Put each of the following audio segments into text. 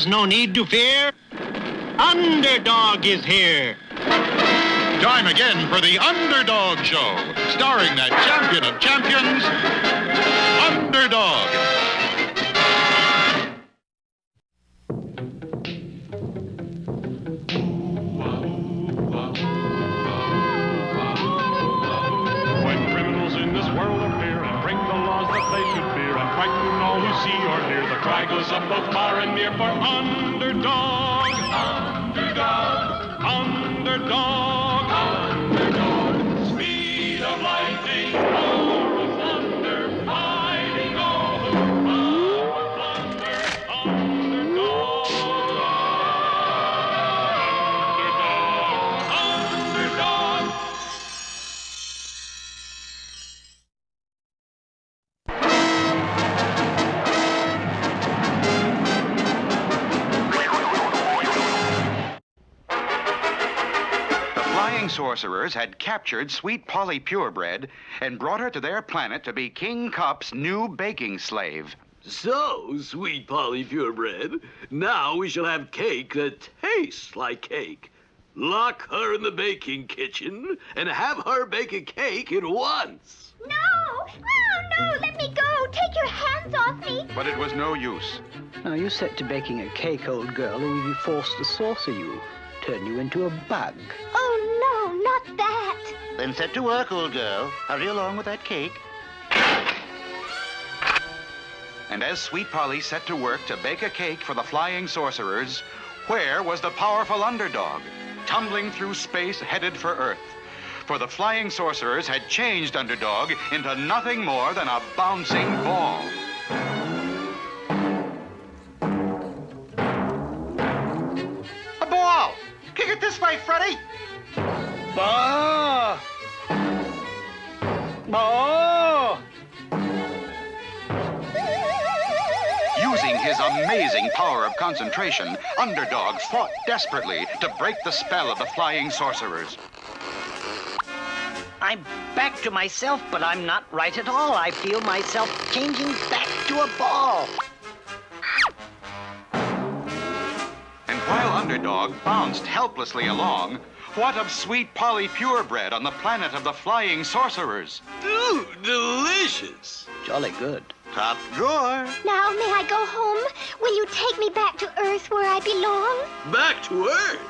is no need to fear. Underdog is here. Time again for the Underdog Show, starring that champion of champions, Underdog. When criminals in this world appear and break the laws that they should fear and frighten all who see or hear, the cry goes up both far and near for Underdog. Underdog. Underdog. Underdog. Speed of lightning, power of thunder, fighting all who plunder. Underdog. Underdog. Underdog. Flying Sorcerers had captured Sweet Polly Purebred and brought her to their planet to be King Cup's new baking slave. So, Sweet Polly Purebred, now we shall have cake that tastes like cake. Lock her in the baking kitchen and have her bake a cake at once. No! Oh, no! Let me go! Take your hands off me! But it was no use. Now, you set to baking a cake, old girl, or we'll be forced to saucer you. Turn you into a bug. Oh, no, not that! Then set to work, old girl. Hurry along with that cake. And as Sweet Polly set to work to bake a cake for the Flying Sorcerers, where was the powerful Underdog? Tumbling through space, headed for Earth. For the Flying Sorcerers had changed Underdog into nothing more than a bouncing ball. A ball! Kick it this way, Freddy! Ball! Ball! Using his amazing power of concentration, Underdog fought desperately to break the spell of the Flying Sorcerers. I'm back to myself, but I'm not right at all. I feel myself changing back to a ball. And while Underdog bounced helplessly along, what of Sweet Polly Purebred on the planet of the Flying Sorcerers? Ooh, delicious. Jolly good. Top drawer. Now, may I go home? Will you take me back to Earth where I belong? Back to Earth.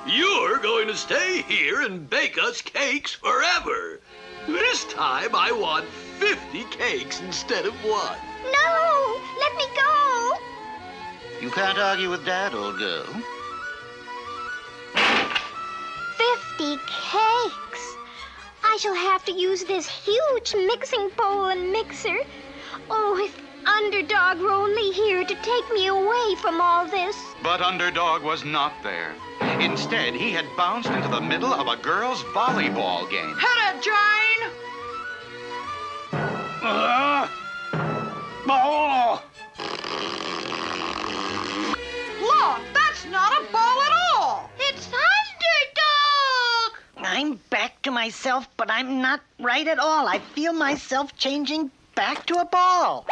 You're going to stay here and bake us cakes forever. This time I want 50 cakes instead of 1. No! Let me go! You can't argue with Dad, old girl. 50 cakes! I shall have to use this huge mixing bowl and mixer. Oh, if Underdog were only here to take me away from all this. But Underdog was not there. Instead, he had bounced into the middle of a girls' volleyball game. Hit it, Jane! Ball! Look, that's not a ball at all! It's Underdog! I'm back to myself, but I'm not right at all. I feel myself changing back to a ball.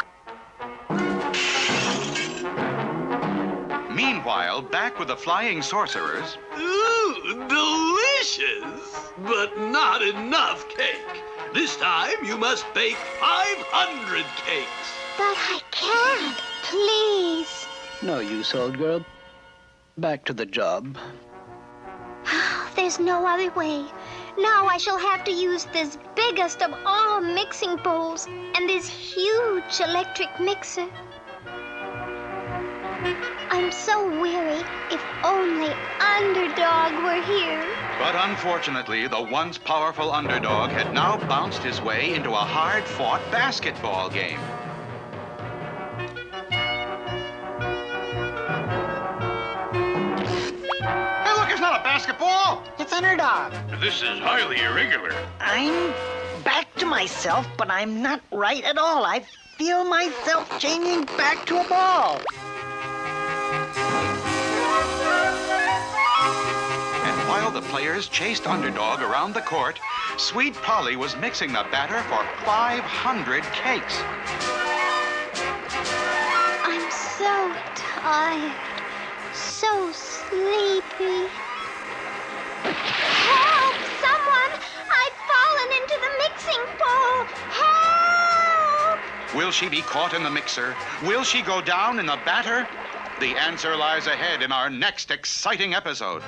Meanwhile, back with the Flying Sorcerers, Ooh, delicious. But not enough cake. This time you must bake 500 cakes. But I can't. Please. No use, old girl. Back to the job. There's no other way. Now I shall have to use this biggest of all mixing bowls and this huge electric mixer. I'm so weary. If only Underdog were here. but unfortunately, the once powerful Underdog had now bounced his way into a hard-fought basketball game. Hey, look, it's not a basketball! It's Underdog. This is highly irregular. I'm back to myself, but I'm not right at all. I feel myself changing back to a ball. And while the players chased Underdog around the court, Sweet Polly was mixing the batter for 500 cakes. I'm so tired. so sleepy. Help! Someone! I've fallen into the mixing bowl! Help! Will she be caught in the mixer? Will she go down in the batter? The answer lies ahead in our next exciting episode.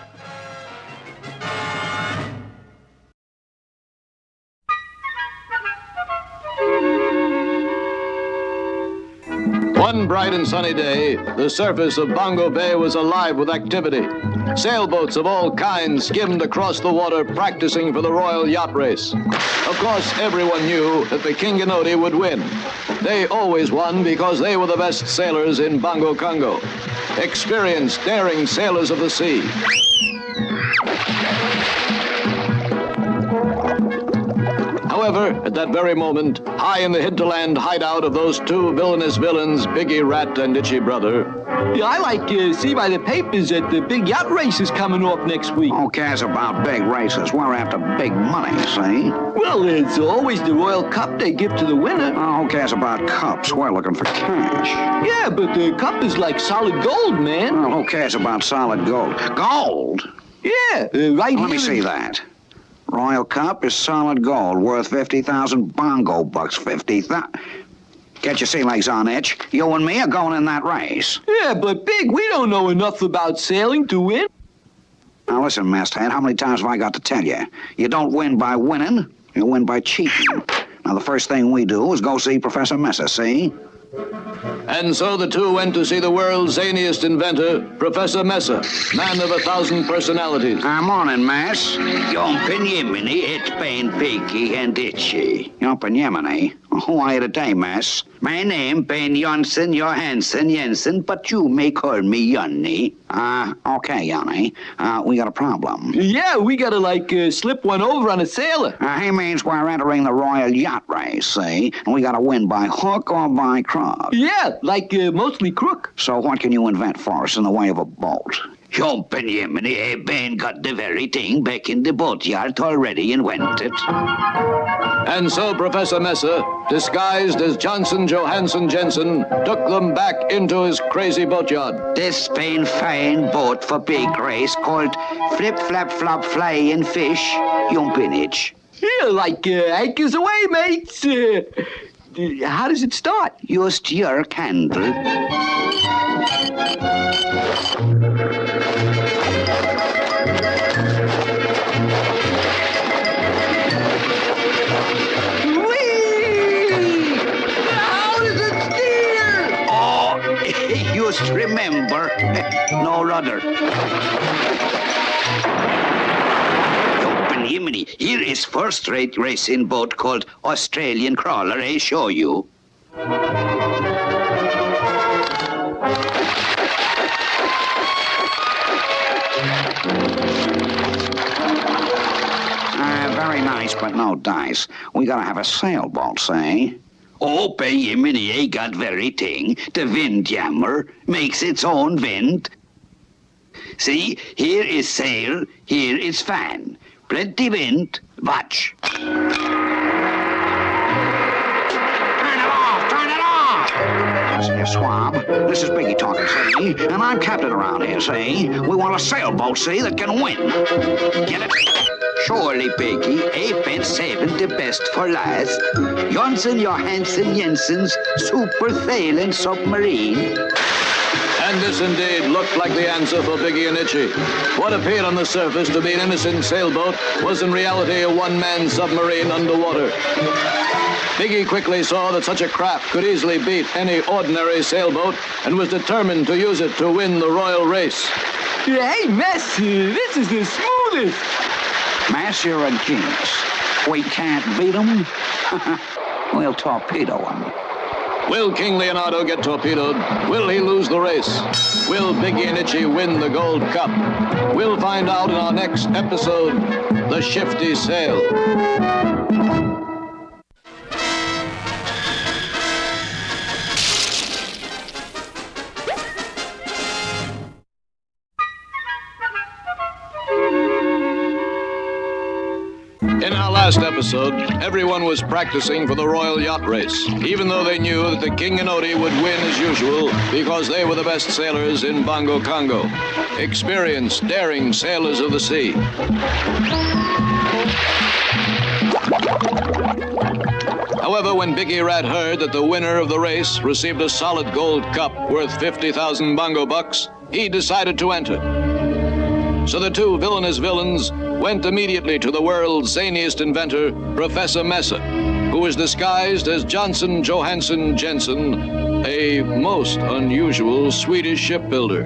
One bright and sunny day, the surface of Bongo Bay was alive with activity. Sailboats of all kinds skimmed across the water, practicing for the Royal Yacht Race. Of course, everyone knew that the Kinganoti would win. They always won because they were the best sailors in Bongo Congo. Experienced, daring sailors of the sea. However, at that very moment, high in the hinterland hideout of those two villainous villains, Biggie Rat and Itchy Brother. Yeah, I like to see by the papers that the big yacht race is coming off next week. Who cares about big races? We're after big money, see? Well, it's always the Royal Cup they give to the winner. Oh, who cares about cups? We're looking for cash. Yeah, but the cup is like solid gold, man. Well, who cares about solid gold? Gold? Yeah, right here. Let me see that. Royal Cup is solid gold, worth 50,000 bongo bucks. 50,000. Get your sea legs on, Itch. You and me are going in that race. Yeah, but Big, we don't know enough about sailing to win. Now listen, masthead, how many times have I got to tell you? You don't win by winning, you win by cheating. Now the first thing we do is go see Professor Messer, see? And so the two went to see the world's zaniest inventor, Professor Messer, man of 1,000 personalities. Morning, Mass. Yompen Yemeni, it's Ben Pinky and Itchy. Yompen Yemeni? Who are you today, Mass? My name, Ben Johnson Johansson Jensen, but you may call me Yonny. Okay, Yonny. We got a problem. Yeah, we gotta, slip one over on a sailor. He means we're entering the Royal Yacht Race, see? And we gotta win by hook or by crook. Yeah, mostly crook. So what can you invent for us in the way of a boat? Jumpen Yemeni, Ben got the very thing back in the boatyard already invented. And so Professor Messer, disguised as Johnson Johansson Jensen, took them back into his crazy boatyard. This fine boat for big race called Flip Flap Flop Flying Fish, Yumpinage. Yeah, anchors away, mates. How does it start? Just your candle. Just remember, no rudder. Open Yemeni, here is first-rate racing boat called Australian Crawler, I show you. Very nice, but no dice. We gotta have a sailboat, say. Oh, Yemeni, I got very thing. The windjammer makes its own wind. See, here is sail, here is fan. Plenty wind, watch. Turn it off! Listen, you swab. This is Biggie talking, see? And I'm captain around here, see? We want a sailboat, see, that can win. Get it? Surely, Biggie, I've been saving the best for last. Johnson Johansson Jensen's super sailing submarine. And this indeed looked like the answer for Biggie and Itchy. What appeared on the surface to be an innocent sailboat was in reality a one-man submarine underwater. Biggie quickly saw that such a craft could easily beat any ordinary sailboat and was determined to use it to win the royal race. Hey, Mess, this is the smoothest. Mass, you're a genius. We can't beat them. We'll torpedo them. Will King Leonardo get torpedoed? Will he lose the race? Will Biggie and Itchy win the Gold Cup? We'll find out in our next episode, The Shifty Sail. In our last last episode, everyone was practicing for the Royal Yacht Race, even though they knew that the King and Odie would win as usual because they were the best sailors in Bongo Congo. Experienced, daring sailors of the sea. However, when Biggie Rat heard that the winner of the race received a solid gold cup worth 50,000 bongo bucks, he decided to enter. So the two villainous villains went immediately to the world's zaniest inventor, Professor Messer, who was disguised as Johnson Johansson Jensen, a most unusual Swedish shipbuilder.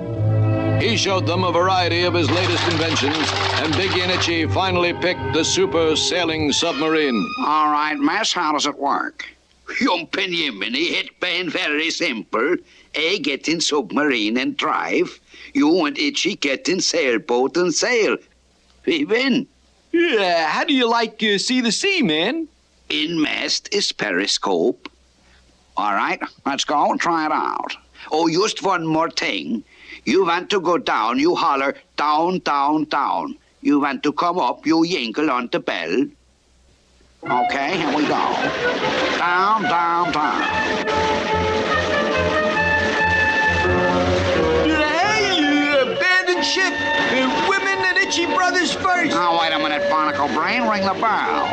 He showed them a variety of his latest inventions, and Biggie and Itchy finally picked the super sailing submarine. All right, Mass, how does it work? Young Benjamin, it been very simple. I get in submarine and drive. You and Itchy get in sailboat and sail. We win. Yeah, how do you see the sea, man? In mast is periscope. All right, let's go and try it out. Oh, just one more thing. You want to go down, you holler, down, down, down. You want to come up, you yinkle on the bell. Okay, here we go. Down, down, down. Hey, abandoned ship. Women and Itchy brothers first. Oh, wait a minute, Barnacle Brain. Ring the bell.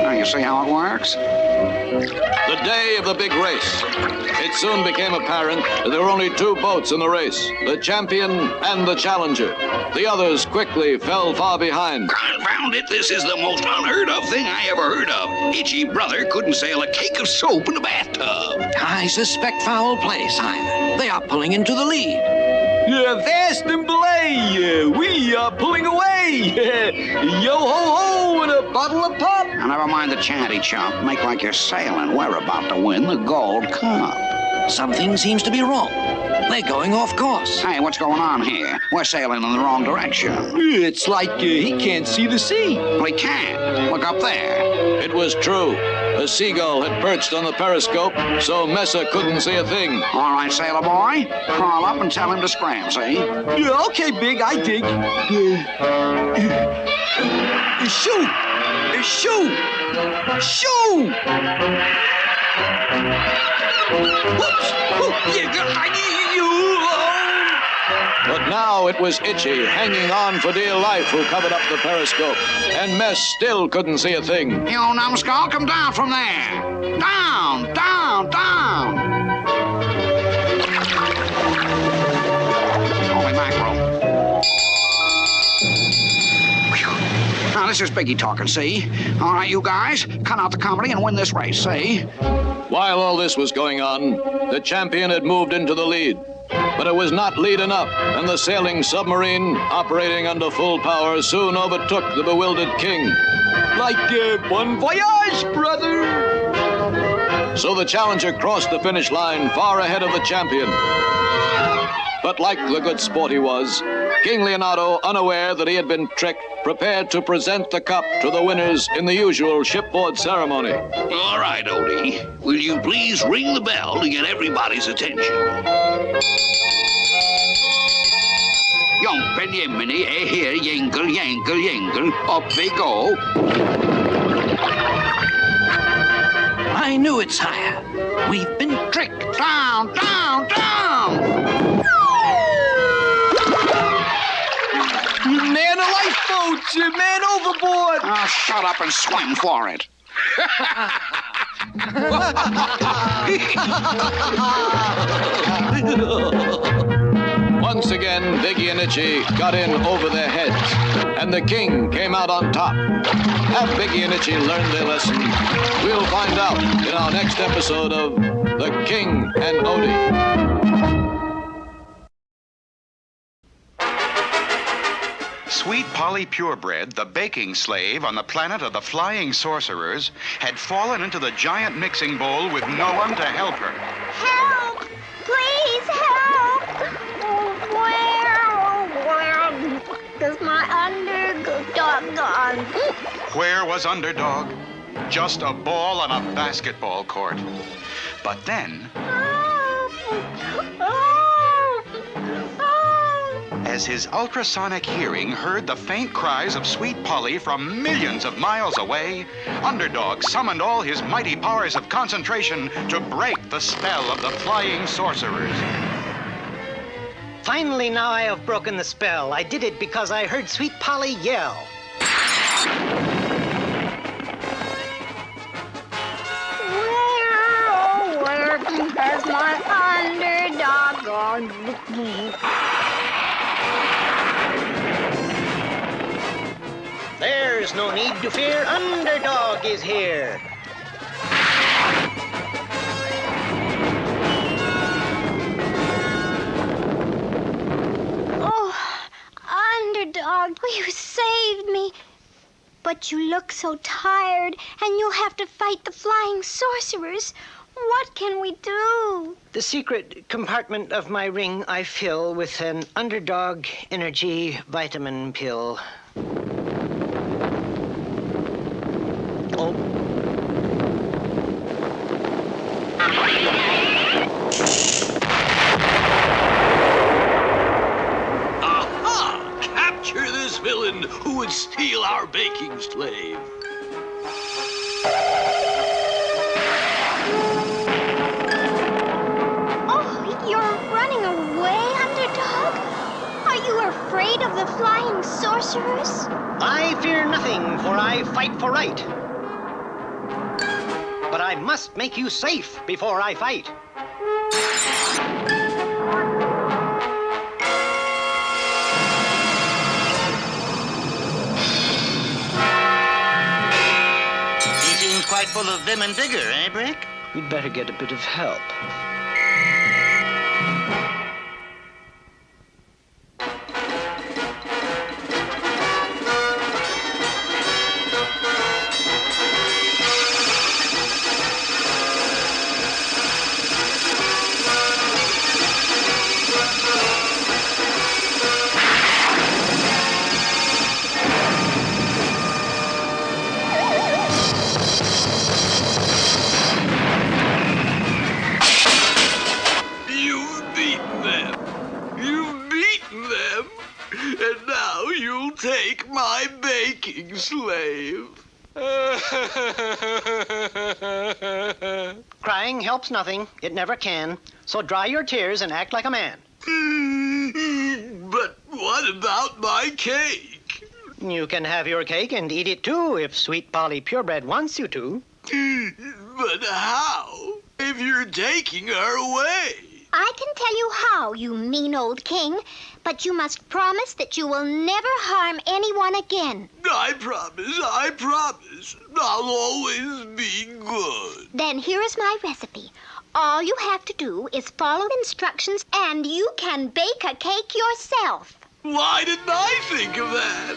Now, you see how it works? The day of the big race. It soon became apparent that there were only two boats in the race, the Champion and the Challenger. The others quickly fell far behind. Confound it, this is the most unheard of thing I ever heard of. Itchy brother couldn't sail a cake of soap in a bathtub. I suspect foul play, Simon. They are pulling into the lead. Fast and belay. We are pulling away. Yo-ho-ho and a bottle of pop. Now, never mind the chanty chump. Make like you're sailing. We're about to win the gold cup. Something seems to be wrong. They're going off course. Hey, what's going on here? We're sailing in the wrong direction. It's like he can't see the sea. Well, he can't. Look up there. It was true. A seagull had perched on the periscope, so Messer couldn't see a thing. All right, sailor boy. Crawl up and tell him to scram, see? Yeah, okay, Big, I dig. Shoot! Shoot! Shoot! Whoops! But now it was Itchy, hanging on for dear life, who covered up the periscope. And Mess still couldn't see a thing. You numbskull, come down from there. Down, down, down. Holy mackerel. Whew. Now, this is Biggie talking, see? All right, you guys, cut out the comedy and win this race, see? While all this was going on, the Champion had moved into the lead. But it was not lead enough, and the sailing submarine, operating under full power, soon overtook the bewildered king. Like bon voyage, brother! So the Challenger crossed the finish line far ahead of the Champion. But like the good sport he was, King Leonardo, unaware that he had been tricked, prepared to present the cup to the winners in the usual shipboard ceremony. All right, Odie. Will you please ring the bell to get everybody's attention? Young Benjamin, here, yinkle, yankle, yankle. Up they go. I knew it, sire. We've been tricked. Down, down, down! Man of lifeboats! Man overboard! Oh, shut up and swim for it. Once again, Biggie and Itchy got in over their heads, and the king came out on top. Have Biggie and Itchy learned their lesson? We'll find out in our next episode of The King and Odie. Sweet Polly Purebred, the baking slave on the planet of the Flying Sorcerers, had fallen into the giant mixing bowl with no one to help her. Help! Please help! Where is my underdog gone? Where was Underdog? Just a ball on a basketball court. But then, as his ultrasonic hearing heard the faint cries of Sweet Polly from millions of miles away, Underdog summoned all his mighty powers of concentration to break the spell of the Flying Sorcerers. Finally, now I have broken the spell. I did it because I heard Sweet Polly yell. Where has my underdog gone? There's no need to fear. Underdog is here. Underdog, you saved me. But you look so tired, and you'll have to fight the Flying Sorcerers. What can we do? The secret compartment of my ring I fill with an Underdog energy vitamin pill. Oh. Capture this villain who would steal our baking slave. Oh, you're running away, Underdog? Are you afraid of the Flying Sorcerers? I fear nothing, for I fight for right. But I must make you safe before I fight. Quite full of vim and vigor, eh, Brick? We'd better get a bit of help. And now you'll take my baking slave. Crying helps nothing. It never can. So dry your tears and act like a man. But what about my cake? You can have your cake and eat it too if Sweet Polly Purebred wants you to. But how? If you're taking her away? I can tell you how, you mean old king, but you must promise that you will never harm anyone again. I promise. I'll always be good. Then here is my recipe. All you have to do is follow instructions and you can bake a cake yourself. Why didn't I think of that?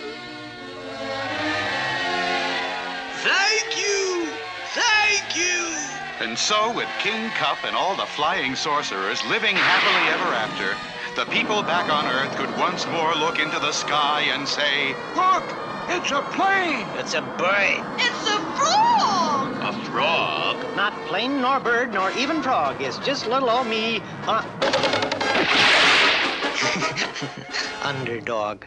Thank you! Thank you! And so, with King Cup and all the Flying Sorcerers living happily ever after, the people back on Earth could once more look into the sky and say, Look! It's a plane! It's a bird. It's a frog! A frog? Not plane nor bird nor even frog. It's just little old me. Underdog.